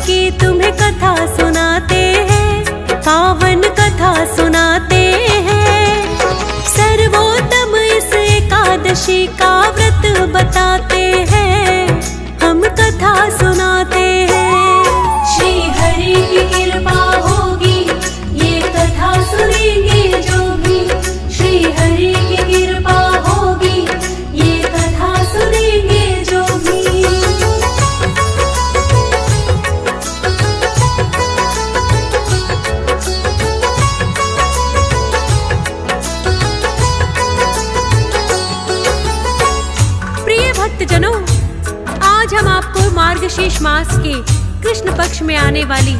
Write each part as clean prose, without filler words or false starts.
की तुम्हें कथा सुनाते हैं, पावन कथा सुनाते हैं। सर्वोत्तम इस एकादशी का व्रत बताते हैं, हम कथा सुनाते हैं। श्री हरि की कृपा होगी, ये कथा सुनेंगे जो भी। श्री हरि की कृपा होगी, ये कथा सुनेंगे जो भी। प्रिय भक्तजनों, आज हम आपको मार्गशीर्ष मास के कृष्ण पक्ष में आने वाली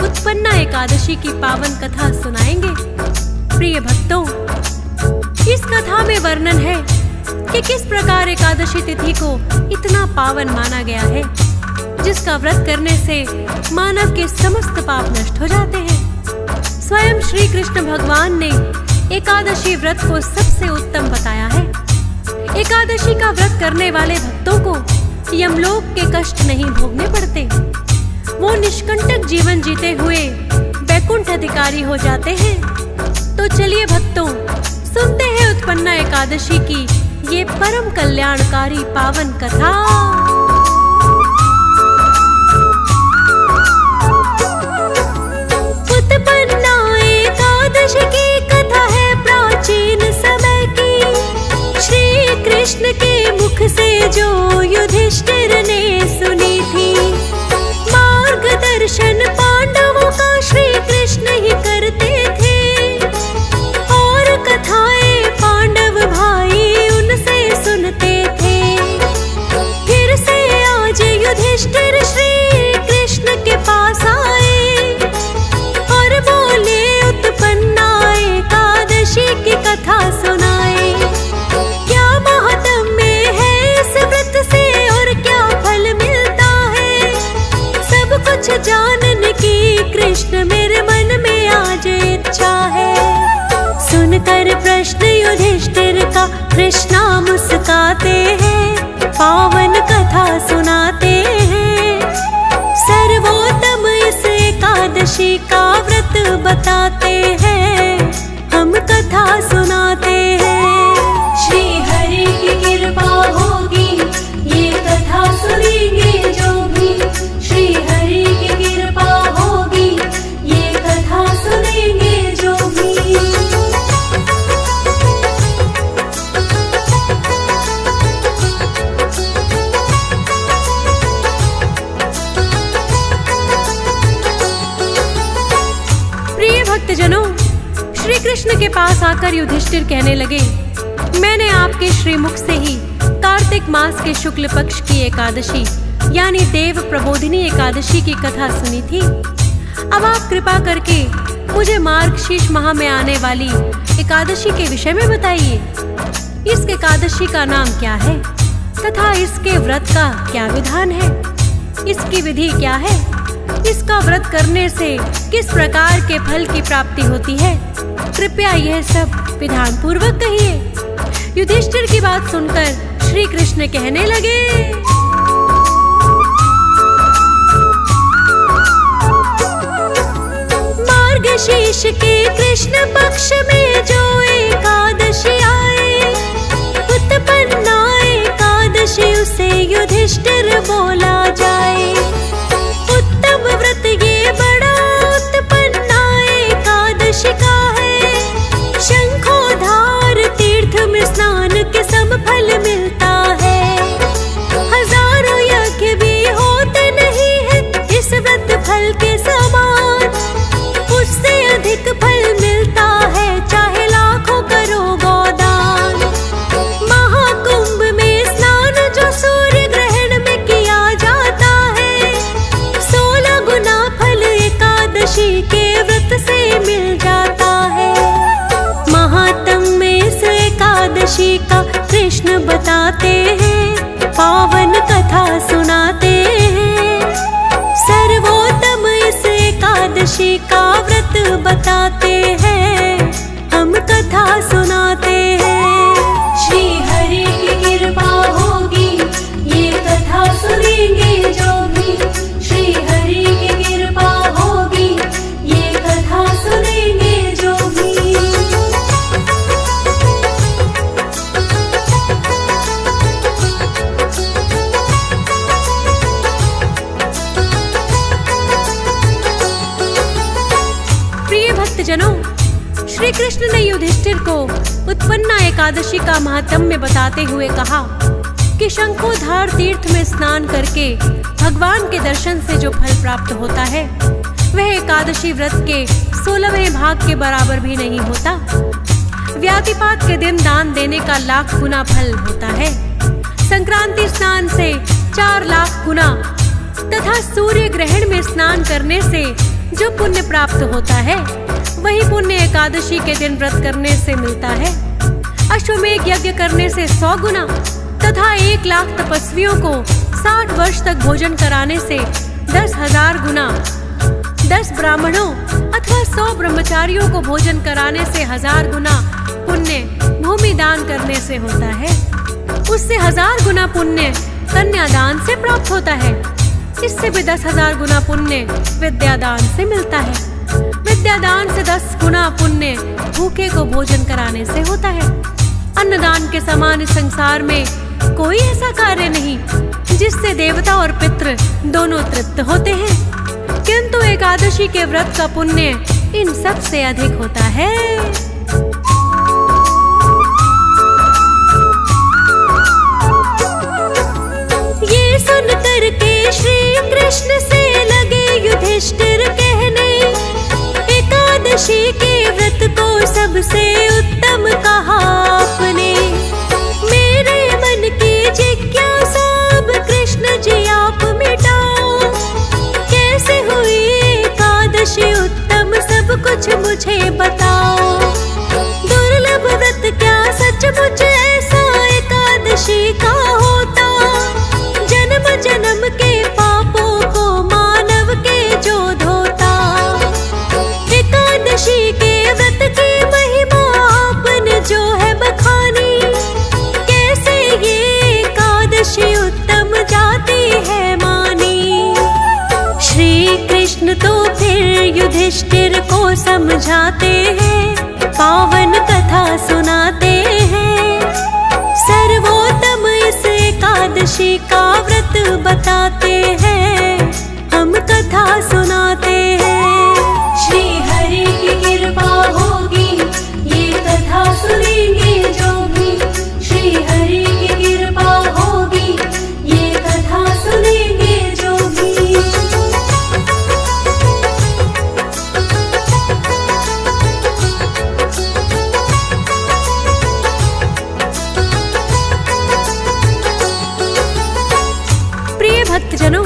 उत्पन्ना एकादशी की पावन कथा सुनाएंगे। प्रिय भक्तों, इस कथा में वर्णन है कि किस प्रकार एकादशी तिथि को इतना पावन माना गया है, जिसका व्रत करने से मानव के समस्त पाप नष्ट हो जाते हैं। स्वयं श्री कृष्ण भगवान ने एकादशी व्रत को सबसे उत्तम बताया है। एकादशी का व्रत करने वाले भक्तों को यमलोक के कष्ट नहीं भोगने पड़ते। वो निष्कंटक जीवन जीते हुए वैकुंठ अधिकारी हो जाते हैं। तो चलिए भक्तों, सुनते हैं उत्पन्ना एकादशी की ये परम कल्याणकारी पावन कथा। उत्पन्ना एकादशी की कथा है प्राचीन समय की। श्री कृष्ण के मुख से जो युधिष्ठिर ने सुनी थी। मार्गदर्शन पांडवों का श्री कृष्ण ही करते थे, और कथाएं पांडव भाई उनसे सुनते थे। फिर से आज युधिष्ठिर श्री कृष्ण के पास आए और बोले, उत्पन्ना एकादशी की कथा सुनाए। क्या महात्म्य है इस व्रत से और क्या फल मिलता है, सब कुछ जानने की कृष्ण मेरे मन में आज इच्छा है। सुनकर प्रश्न युधिष्ठिर का कृष्णा मुस्काते हैं, पावन कथा सुनाते हैं। सर्वोत्तम इस एकादशी का व्रत बताते हैं, हम कथा सुनाते हैं। श्री हरि की कृपा होगी, ये कथा सुनेंगे जो भी। श्री हरि की कृपा होगी, ये कथा सुनेंगे जो भी। प्रिय भक्तजनों, श्री कृष्ण के पास आकर युधिष्ठिर कहने लगे, मैंने आपके श्रीमुख से ही कार्तिक मास के शुक्ल पक्ष की एकादशी यानी देव प्रबोधिनी एकादशी की कथा सुनी थी। अब आप कृपा करके मुझे मार्गशीर्ष माह में आने वाली एकादशी के विषय में बताइए। इस एकादशी का नाम क्या है तथा इसके व्रत का क्या विधान है, इसकी विधि क्या है, इसका व्रत करने से किस प्रकार के फल की प्राप्ति होती है। कृपया यह सब विधान पूर्वक कहिए। युधिष्ठिर की बात सुनकर श्री कृष्ण कहने लगे, मार्गशीर्ष के कृष्ण पक्ष में जो एकादशी आए, उत्पन्ना एकादशी उसे युधिष्ठिर बोला जाए। उत्तम व्रत ये बड़ा उत्पन्ना एकादशी का है। शंखोधार तीर्थ में स्नान के सम फल मिलता है। हजारों यज्ञ भी होते नहीं है इस व्रत फल के समान। उससे अधिक फल मिलता है चाहे लाख जनों, श्री कृष्ण ने युधिष्ठिर को उत्पन्ना एकादशी का महात्म्य बताते हुए कहा कि शंखोधार तीर्थ में स्नान करके भगवान के दर्शन से जो फल प्राप्त होता है वह एकादशी व्रत के 16वें भाग के बराबर भी नहीं होता। व्यातिपात के दिन दान देने का 1 लाख गुना फल होता है। संक्रांति स्नान से 4 लाख गुना तथा सूर्य ग्रहण में स्नान करने से जो पुण्य प्राप्त होता है वही पुण्य एकादशी के दिन व्रत करने से मिलता है। अश्वमेध यज्ञ करने से 100 गुना तथा 1 लाख तपस्वियों को 60 वर्ष तक भोजन कराने से 10,000 गुना, 10 ब्राह्मणों अथवा 100 ब्रह्मचारियों को भोजन कराने से 1000 गुना पुण्य भूमि दान करने से होता है। उससे 1000 गुना पुण्य कन्यादान से प्राप्त होता है। इससे भी 10,000 गुना पुण्य विद्यादान से मिलता है। विद्यादान से 10 गुना पुण्य भूखे को भोजन कराने से होता है। अन्नदान के समान इस संसार में कोई ऐसा कार्य नहीं जिससे देवता और पितृ दोनों तृप्त होते हैं, किंतु एकादशी के व्रत का पुण्य इन सब से अधिक होता है। ये सुन करके श्री कृष्ण से लगे युधिष्ठिर कहने, एकादशी के व्रत को सबसे उत्तम कहा आपने। मेरे मन की जिज्ञासा अब कृष्ण जी आप मिटाओ, कैसे हुई एकादशी उत्तम सब कुछ मुझे बताओ। दुर्लभ व्रत क्या सचमुच ऐसा एकादशी का होता, जन्म जन्म के पापों को मानव के जो धोता। एकादशी के व्रत की महिमा आपने जो है बखानी, कैसे ये एकादशी उत्तम जाती है मानी। श्री कृष्ण तो फिर युधिष्ठिर को समझाते हैं, पावन कथा सुनाते हैं। सर्वोत्तम इस एकादशी का व्रत बताते हैं, हम कथा सुनाते हैं। श्री हरि की कृपा होगी ये कथा सुनेंगे जो भी, श्री हरि की कृपा होगी ये कथा सुनेंगे जो भी। भक्तजनों,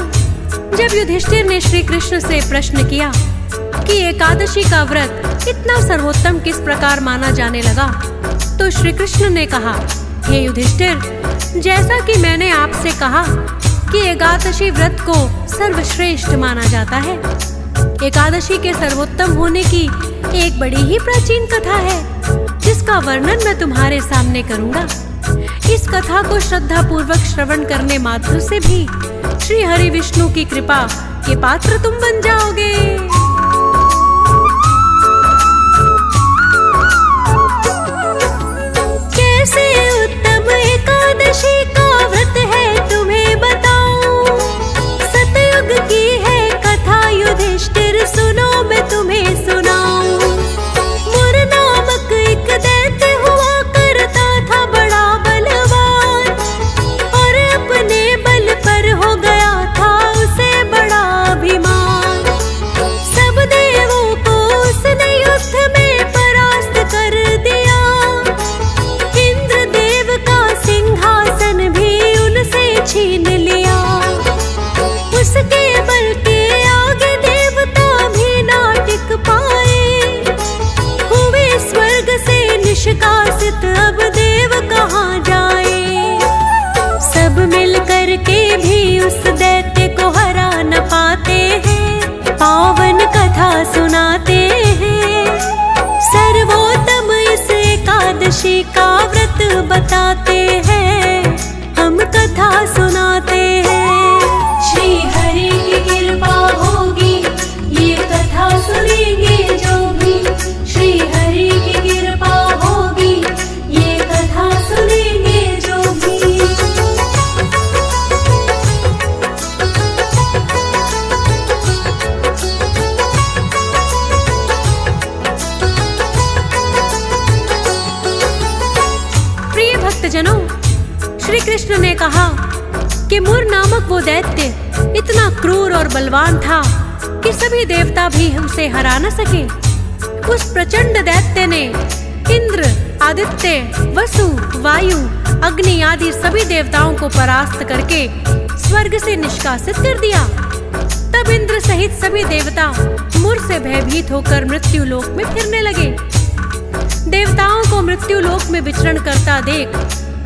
जब युधिष्ठिर ने श्री कृष्ण से प्रश्न किया कि एकादशी का व्रत इतना सर्वोत्तम किस प्रकार माना जाने लगा, तो श्री कृष्ण ने कहा, हे युधिष्ठिर, जैसा कि मैंने आपसे कहा कि एकादशी व्रत को सर्वश्रेष्ठ माना जाता है। एकादशी के सर्वोत्तम होने की एक बड़ी ही प्राचीन कथा है, जिसका वर्णन मैं तुम्हारे सामने करूंगा। इस कथा को श्रद्धा पूर्वक श्रवण करने मात्र से भी श्री हरि विष्णु की कृपा के पात्र तुम बन जाओगे। कैसे उत्तम एकादशी का व्रत है तुम्हें बताऊं, सतयुग की है कथा युधिष्ठिर सुनो मैं तुम्हें सुनाऊं। मुर नामक एक दैत्य हुआ करता था बड़ा बलवान, और अपने बल पर हो गया था उसे बड़ा अभिमान। भक्तजनों, श्री कृष्ण ने कहा कि मुर नामक वो दैत्य इतना क्रूर और बलवान था कि सभी देवता भी उसे हरा न सके। उस प्रचंड दैत्य ने इंद्र, आदित्य, वसु, वायु, अग्नि आदि सभी देवताओं को परास्त करके स्वर्ग से निष्कासित कर दिया। तब इंद्र सहित सभी देवता मुर से भयभीत होकर मृत्यु लोक में फिरने लगे। देवताओं को मृत्यु लोक में विचरण करता देख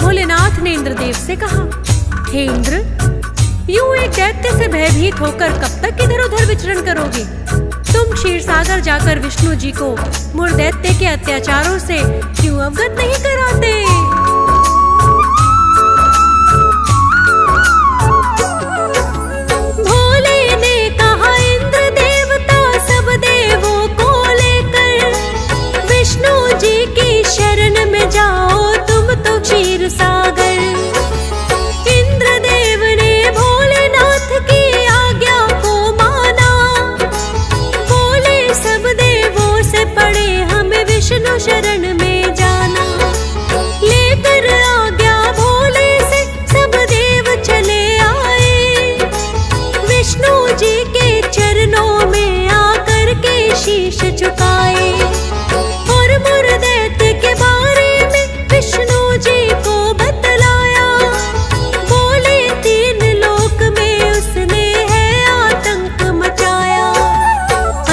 भोलेनाथ ने इंद्रदेव से कहा, हे इंद्र, यूं एक दैत्य से भयभीत होकर कब तक इधर उधर विचरण करोगे? तुम क्षीर सागर जाकर विष्णु जी को मुर दैत्य के अत्याचारों से क्यों अवगत नहीं कराते? भोले ने कहा, इंद्र देवता सब देवों को लेकर विष्णु जी की शरण में जाओ तुम तो क्षीर सागर। इंद्रदेव ने भोलेनाथ की आज्ञा को माना, बोले सब देवों से पड़े हमें विष्णु शरण में जाना। लेकर आज्ञा भोले से सब देव चले आए, विष्णु जी के चरणों में आकर के शीश झुकाए और मुर दैत्य के बारे में विष्णु जी को बतलाया। बोले तीन लोक में उसने है आतंक मचाया।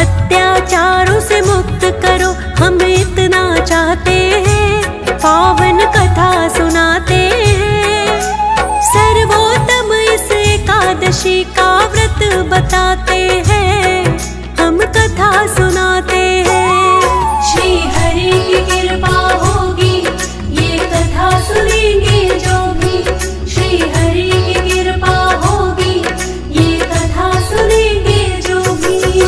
अत्याचारों से मुक्त करो हम इतना चाहते हैं, पावन कथा सुनाते हैं। सर्वोत्तम इस एकादशी का व्रत बताते हैं, हम कथा सुनाते हैं। श्री हरि की कृपा होगी, ये कथा सुनेंगे जो भी। श्री हरि की कृपा होगी, ये कथा सुनेंगे जो भी।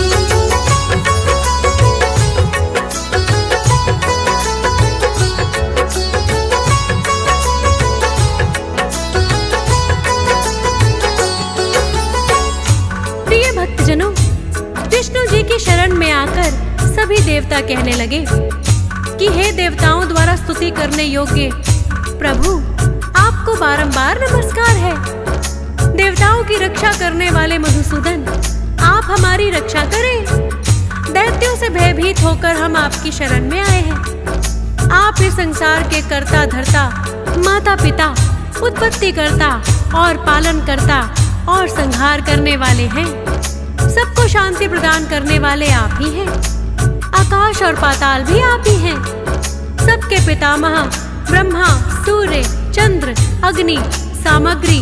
प्रिय भक्तजनों, विष्णु जी की शरण में आकर सभी देवता कहने लगे कि हे देवताओं द्वारा स्तुति करने योग्य प्रभु, आपको बारंबार नमस्कार है। देवताओं की रक्षा करने वाले मधुसूदन, आप हमारी रक्षा करें। दैत्यों से भयभीत होकर हम आपकी शरण में आए हैं। आप इस संसार के कर्ता धर्ता, माता पिता, उत्पत्ति करता और पालन करता और संहार करने वाले हैं। सबको शांति प्रदान करने वाले आप ही हैं। आकाश और पाताल भी आप ही हैं। सबके पितामह ब्रह्मा, सूर्य, चंद्र, अग्नि, सामग्री,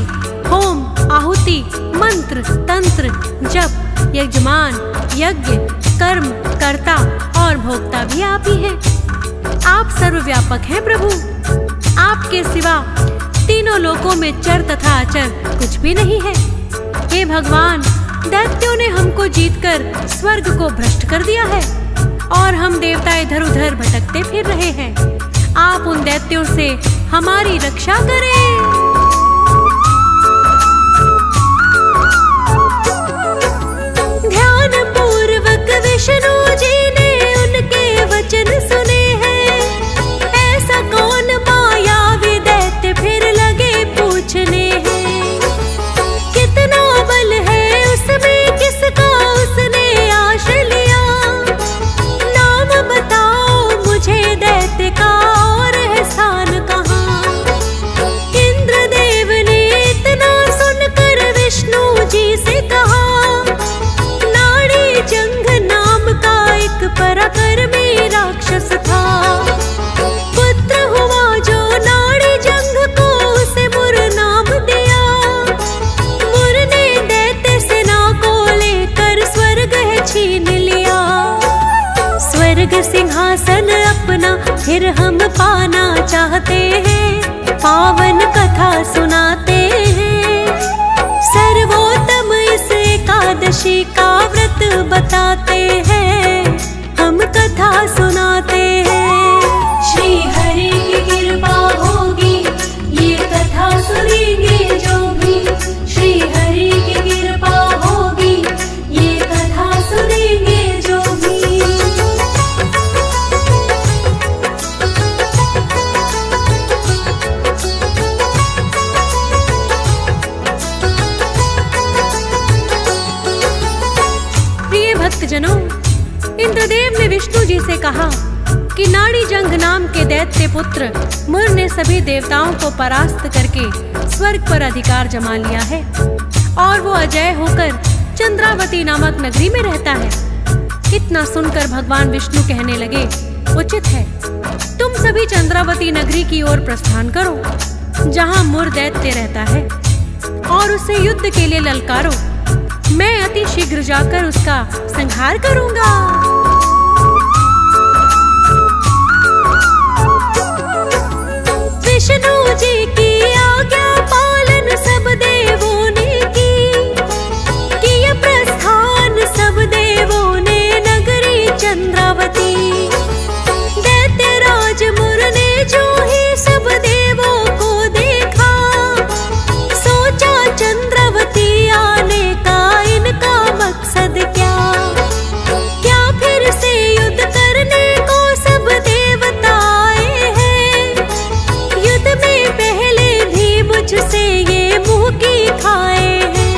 होम, आहुति, मंत्र, तंत्र, जप, यजमान, यज्ञ, कर्म, कर्ता और भोक्ता भी आप ही हैं। आप सर्वव्यापक हैं प्रभु। आपके सिवा तीनों लोकों में चर तथा अचर कुछ भी नहीं है। हे भगवान, दैत्यों ने हमको जीतकर स्वर्ग को भ्रष्ट कर दिया है और हम देवता इधर उधर भटकते फिर रहे हैं। आप उन दैत्यों से हमारी रक्षा करें। ध्यान पूर्वक विष्णु जी ने उनके वचन सुने हैं। ऐसा कौन मायावी दैत्य फिर लगे पूछने हैं। कितना बल है उसमें, किसका उसने आश लिया। नाम बताओ मुझे दैत्य का और एहसान कहाँ। इंद्रदेव ने इतना सुनकर विष्णु जी से कहा, नाड़ी जंघ नाम का एक पराक्रमी राक्षस था। पुत्र हुआ जो नाड़ी जंघ को उसे मुर नाम दिया। मुर ने दैत्य सेना को लेकर स्वर्ग है छीन लिया। स्वर्ग सिंहासन अपना फिर हम पाना चाहते हैं, पावन कथा सुनाते हैं। सर्वोत्तम इस एकादशी का व्रत बताते हैं, हम कथा सुनाते हैं। श्री हरि की कृपा होगी, ये कथा सुनेंगे जो भी। श्री हरि की कृपा होगी, ये कथा सुनेंगे जो भी। कहा कि नाड़ी जंग नाम के दैत्य पुत्र मुर ने सभी देवताओं को परास्त करके स्वर्ग पर अधिकार जमा लिया है और वो अजय होकर चंद्रावती नामक नगरी में रहता है। इतना सुनकर भगवान विष्णु कहने लगे, उचित है, तुम सभी चंद्रावती नगरी की ओर प्रस्थान करो जहाँ मुर दैत्य रहता है और उसे युद्ध के लिए ललकारो। मैं अति शीघ्र जाकर उसका संहार करूंगा। विष्णु जी की आज्ञा पालन सब देवों ने की, किया प्रस्थान सब देवों ने नगरी चंद्रावती। दैत्यराज मुर ने जो ही सब देवों को देखा, सोचा चंद्रावती आने का इनका मकसद क्या। क्या फिर से युद्ध करने को सब देवता आए हैं, युद्ध में पहले भी मुझसे ये मुंह की खाए हैं।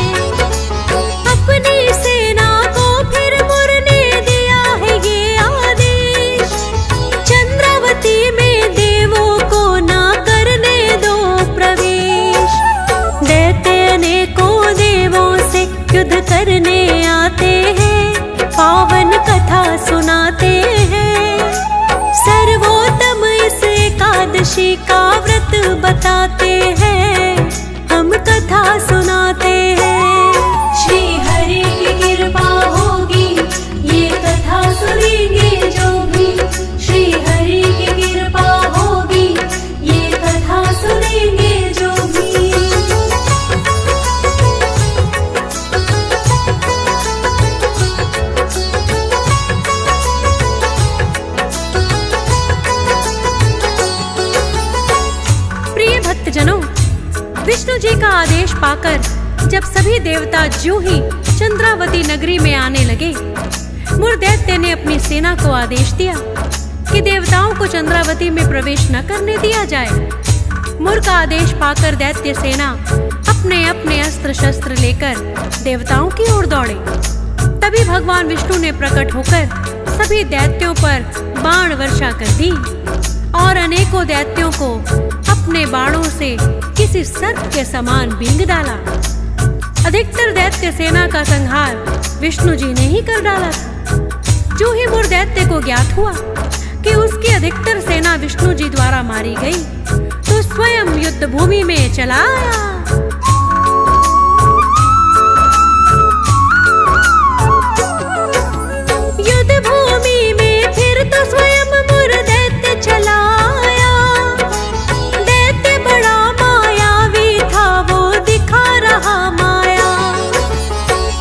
अपनी सेना को फिर मुर ने दिया है ये आदेश, चंद्रावती में देवों को ना करने दो प्रवेश। दैत्य अनेकों देवों से युद्ध करने आते हैं, पावन कथा सुनाते हैं। सर्वोत्तम इस एकादशी का व्रत बताते हैं, हम कथा सुनाते हैं। श्री हरि की कृपा होगी, ये कथा सुनेंगे जो भी। श्री हरि की कृपा होगी, ये कथा सुनेंगे जो भी। प्रिय भक्तजनों, विष्णु जी का आदेश पाकर जब सभी देवता ज्यों ही चंद्रावती नगरी में आने लगे, मुर दैत्य ने अपनी सेना को आदेश दिया कि देवताओं को चंद्रावती में प्रवेश न करने दिया जाए। मुर का आदेश पाकर दैत्य सेना अपने अपने अस्त्र शस्त्र लेकर देवताओं की ओर दौड़े। तभी भगवान विष्णु ने प्रकट होकर सभी दैत्यों पर बाण वर्षा कर दी और अनेकों दैत्यों को अपने बाणों से किसी सर्प के समान बींग डाला। अधिकतर दैत्य सेना का संहार विष्णु जी ने ही कर डाला था। जो ही मुर दैत्य को ज्ञात हुआ कि उसकी अधिकतर सेना विष्णु जी द्वारा मारी गई, तो स्वयं युद्ध भूमि में चला आया। युद्ध भूमि में फिर तो स्वयं मुर दैत्य चला आया। दैत्य बड़ा मायावी था, वो दिखा रहा माया।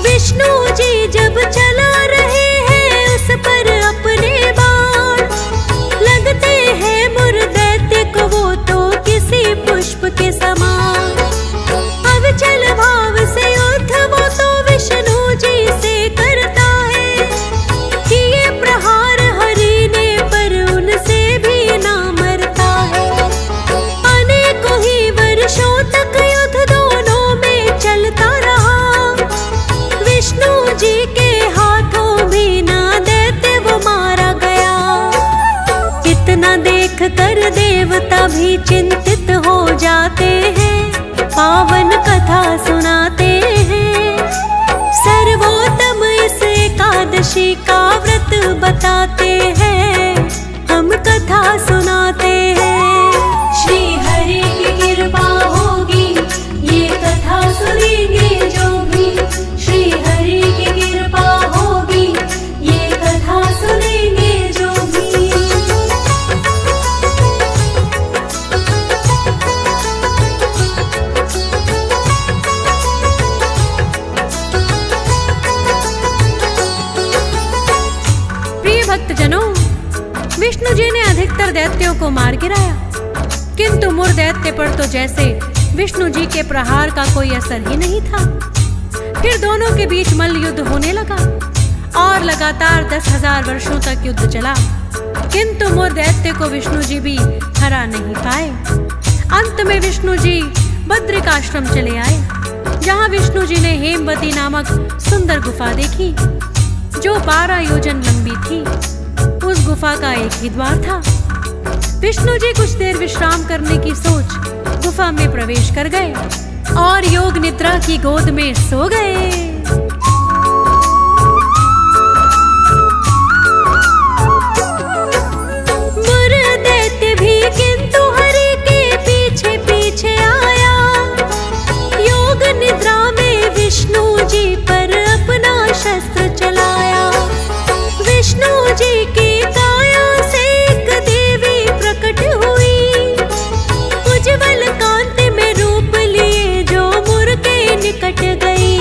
विष्णु जी जब चला रहे हैं उस पर अपने बाण, लगते हैं मुर दैत्य को वो तो किसी पुष्प के समान। अब चल भाव से युद्ध वो तो विष्णु जी से करता है, कि ये प्रहार हरि ने पर उनसे भी ना मरता है। अनेकों ही वर्षों तक युद्ध दोनों में चलता रहा, विष्णु जी के हाथों भी ना दैत्य वो मारा गया। इतना देख कर देवता भी चिंतित हो जाते हैं, पावन कथा सुनाते हैं। सर्वोत्तम इस एकादशी का व्रत बताते हैं, हम कथा सुनाते हैं। श्री हरि की कृपा होगी, ये कथा सुनेंगे जो भी। श्री हरि की कृपा होगी, ये कथा सुनेंगे जो भी। प्रिय भक्तजनों, विष्णु जी ने अधिकतर दैत्यों को मार गिराया, किंतु मुर दैत्य पर तो जैसे विष्णु जी के प्रहार का कोई असर ही नहीं था। फिर दोनों के बीच मल्ल युद्ध होने लगा और लगातार 10,000 वर्षों तक युद्ध चला, किंतु मुर दैत्य को विष्णु जी भी हरा नहीं पाए। अंत में विष्णु जी बद्रिकाश्रम चले आए, जहाँ विष्णु जी ने हेमवती नामक सुंदर गुफा देखी, जो 12 योजन लंबी थी। उस गुफा का एक ही द्वार था। विष्णु जी कुछ देर विश्राम करने की सोच गुफा में प्रवेश कर गए और योग निद्रा की गोद में सो गए। किंतु हरि के पीछे पीछे आया, योग निद्रा में विष्णु जी पर अपना शस्त्र चलाया। विष्णु जी की काया से एक देवी प्रकट हुई, उज्जवल कांति में रूप लिए जो मुर के निकट गई।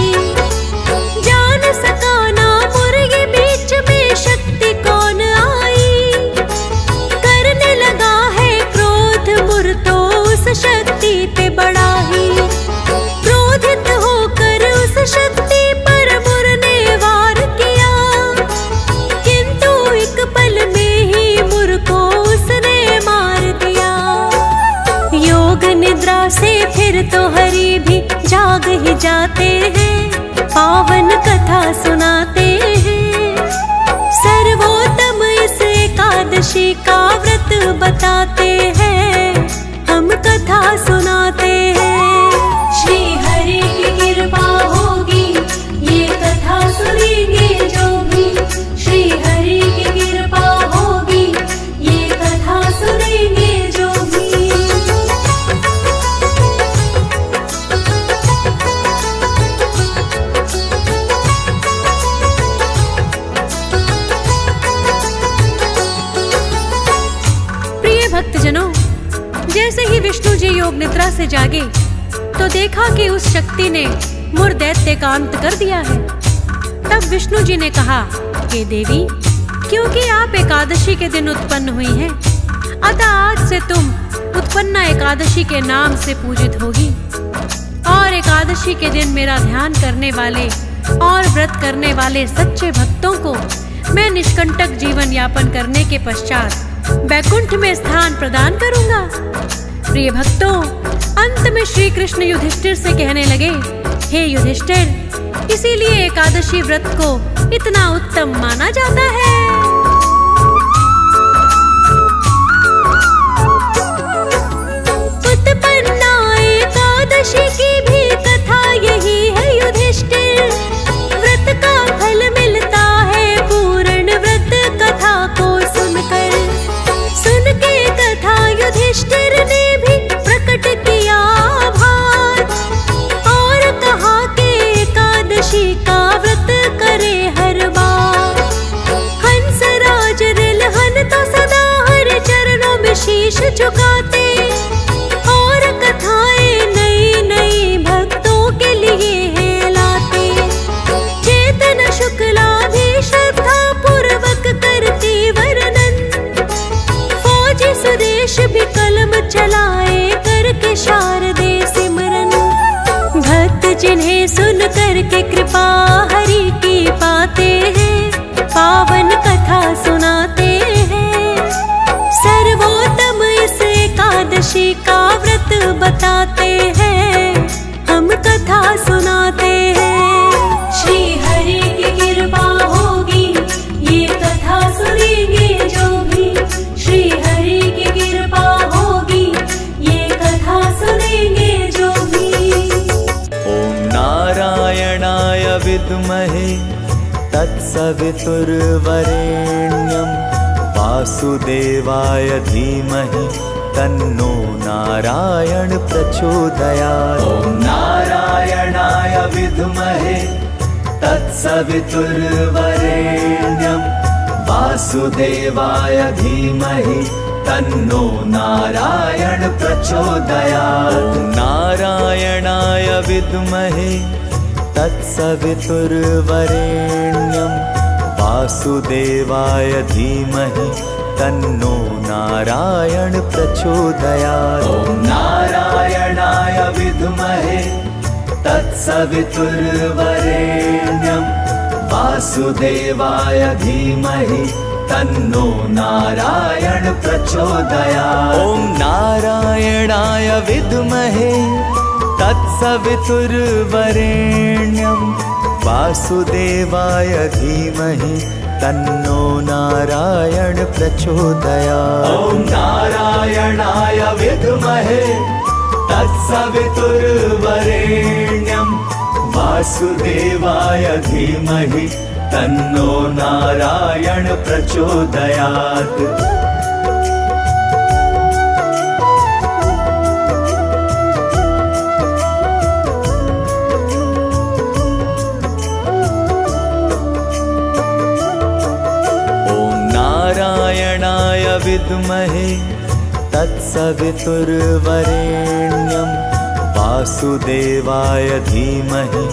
जान सका ना मुर के बीच में शक्ति कौन आई, करने लगा मुर तो उस शक्ति पे बड़ा ही क्रोधित होकर उस शक्ति पर मुर ने वार किया, किंतु एक पल में ही मुर को उसने मार दिया। योग निद्रा से फिर तो हरि भी जाग ही जाते हैं, पावन कथा सुनाते हैं। सर्वोत्तम इस एकादशी का व्रत बताते हैं, हम कथा सुनाते हैं। श्री हरि की कृपा होगी, ये कथा सुनेंगे जो भी। श्री हरि की कृपा होगी, ये कथा सुनेंगे जो भी। प्रिय भक्तजनों, जैसे ही विष्णु जी योग निद्रा से जागे तो देखा कि उस शक्ति ने मुर दैत्य का अंत कर दिया है। तब विष्णु जी ने कहा कि देवी, क्योंकि आप एकादशी के दिन उत्पन्न हुई हैं, अतः आज से तुम उत्पन्ना एकादशी के नाम से पूजित होगी। और एकादशी के दिन मेरा ध्यान करने वाले और व्रत करने वाले सच्चे भक्तों को मैं निष्कंटक जीवन यापन करने के पश्चात वैकुंठ में स्थान प्रदान करूंगा। प्रिय भक्तों, अंत में श्री कृष्ण युधिष्ठिर से कहने लगे, हे युधिष्ठिर, इसीलिए एकादशी व्रत को इतना उत्तम माना जाता है। उत्पन्ना एकादशी की भी कथा यही है युधिष्ठिर, व्रत का फल मिलता है पूर्ण व्रत कथा को सुनकर। सुन के कथा युधिष्ठिर ने भी प्रकट किया आभार और कहा कि एकादशी का व्रत करे हर बार। हंसराज रिलहन तो सदा हर चरणों में शीश झुकाते और कथाएं नई नई भक्तों के लिए लाते। चेतन शुक्ला भी श्रद्धा पूर्वक करती वर्णन, फौजी सुरेश भी कलम चलाए करके शारदे सिमरन। भक्त जिन्हें सुन करके कृपा हरि की पाते हैं, पावन कथा सुनाते हैं। सर्वोत्तम इस एकादशी का व्रत बताते हैं, हम कथा सुनाते हैं। श्री हरि की कृपा होगी, ये कथा सुनेंगे जो भी। श्री हरि की कृपा होगी, ये कथा सुनेंगे जो भी। ओम नारायणाय विद्महे तत्सवितुर्वरेण्यं वासुदेवाय धीमहि तन्नो नारायण प्रचोदयात्। ओम नारायणाय विद्महे तत्सवितुर्वरेण्यं वासुदेवाय धीमहि तन्नो नारायण प्रचोदयात्। ओम नारायणाय विद्महे तत्सवितुर्वरेण्यं वासुदेवाय धीमहि तन्नो नारायण प्रचोदयात्। ओम नारायणाय विद्महे तत्सवितुर्वरेण्यं वासुदेवाय धीमहि तन्नो नारायण प्रचोदयात्। ओम नारायणाय विद्महे तत्सवितुर्वरेण्यं वासुदेवाय धीमहि तन्नो नारायण प्रचोदयात्। ॐ नारायणाय विद्महे तत्सवितुर्वरेण्यं वासुदेवाय धीमहि तन्नो नारायण प्रचोदयात्। नारायणाय विद्महे तत्सवितुर्वरेण्यं वासुदेवाय धीमहि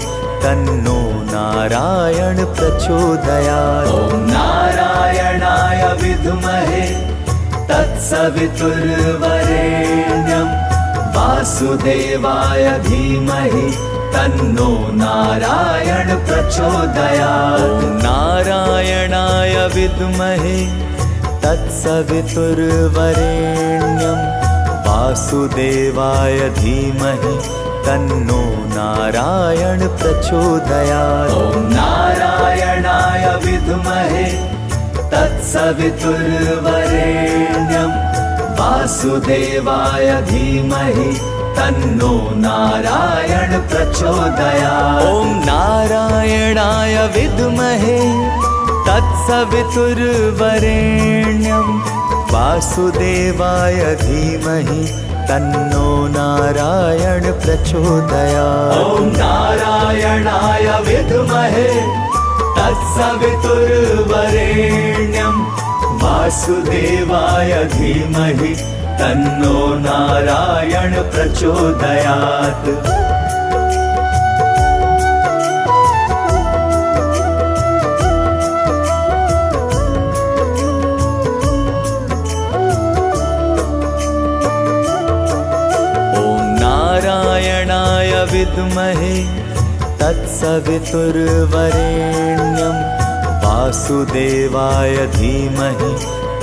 तन्नो नारायण प्रचोदयात्। ॐ नारायणाय विद्महे तत्सवितुर्वरेण्यं वासुदेवाय धीमहि तन्नो नारायण प्रचोदयात्। ॐ नारायणाय विद्महे तत्सवितुर्वरेण्यं वासुदेवाय धीमहि तन्नो नारायण प्रचोदयात्। ॐ नारायणाय विद्महे तत्सवितुर्वरेण्यं वासुदेवाय धीमहि तन्नो नारायण प्रचोदयात्। ॐ नारायणाय विद्महे तत्सवितुर्वरेण्यं वासुदेवाय धीमहि तन्नो नारायण प्रचोदयात्। ॐ नारायणाय विद्महे तत्सवितुर्वरेण्यं वासुदेवाय धीमहि तन्नो नारायण प्रचोदयात्। नारायणाय विद्महे तत्सवितुर्वरेण्यं वासुदेवाय धीमहि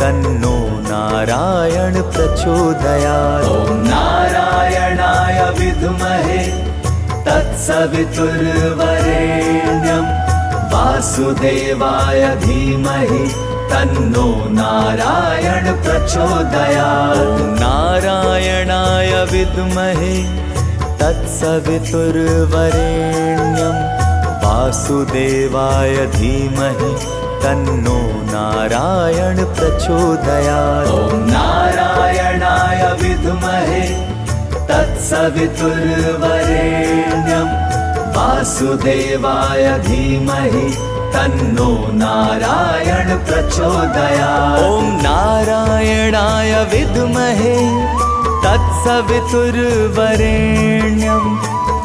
तन्नो नारायण प्रचोदयात्। ॐ नारायणाय विद्महे तत्सवितुर्वरेण्यं वासुदेवाय धीमहि तन्नो नारायण प्रचोदयात्। ॐ नारायणाय विद्महे तत्सवितुर्वरेण्यं वासुदेवाय धीमहि तन्नो नारायण प्रचोदयात्। ॐ नारायणाय विद्महे तत्सवितुर्वरेण्यं वासुदेवाय धीमहि तन्नो नारायण प्रचोदयात्। ॐ नारायणाय विद्महे तत्सवितुर्वरेण्यं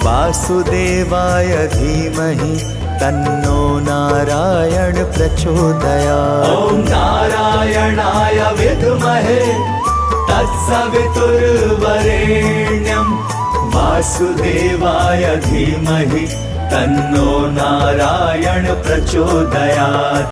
वासुदेवाय धीमहि तन्नो नारायण प्रचोदयात्। ॐ नारायणाय विद्महे तत्सवितुर्वरेण्यं वासुदेवाय धीमहि तन्नो नारायण प्रचोदयात्।